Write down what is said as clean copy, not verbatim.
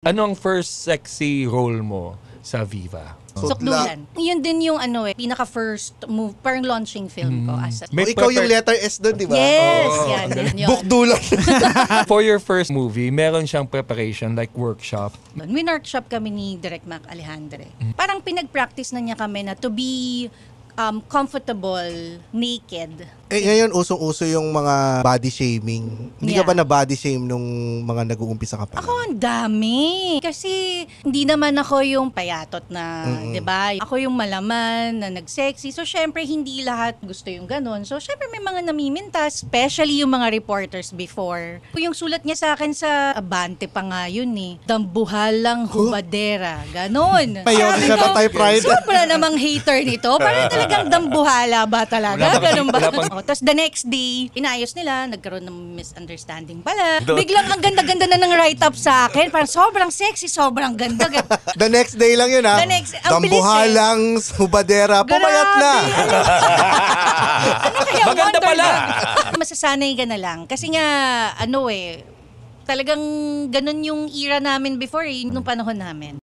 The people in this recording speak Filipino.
Ano ang first sexy role mo sa Viva? Sukdulan. Yun din yung pinaka-first move, parang launching film ko. As a... Ikaw yung letter S doon, di ba? Yes! Yan. Bukdulan. For your first movie, meron siyang preparation like workshop. Winworkshop kami ni Direk Mac Alejandre. Parang pinag-practice na niya kami na to be comfortable, naked. Ngayon, usong-uso yung mga body shaming. Hindi ka Yeah. ba na body shame nung mga nag-uumpisa ka pa? Ako ang dami. Kasi hindi naman ako yung payatot na, 'di ba? Ako yung malaman na nag-sexy. So syempre hindi lahat gusto yung ganun. So syempre may mga namiminta, especially yung mga reporters before. Yung sulat niya sa akin sa Abante pa nga yun dambuhalang hubadera. Ganon. Mayon Sabi siya ko, ba tayo pride? Sobra namang hater nito. Parang talagang dambuhala ba talaga? Ganun ba? Tapos the next day, inayos nila, nagkaroon ng misunderstanding pala. Biglang ang ganda-ganda na ng write-up sa akin. Parang sobrang sexy, sobrang ganda. The next day lang yun, ha? The next- ang bilis Dambuhalang hubadera, pumayat na. Ano kaya Maganda wonder pala. lang? Masasanay ka na lang. Kasi nga, talagang ganun yung era namin before, nung panahon namin.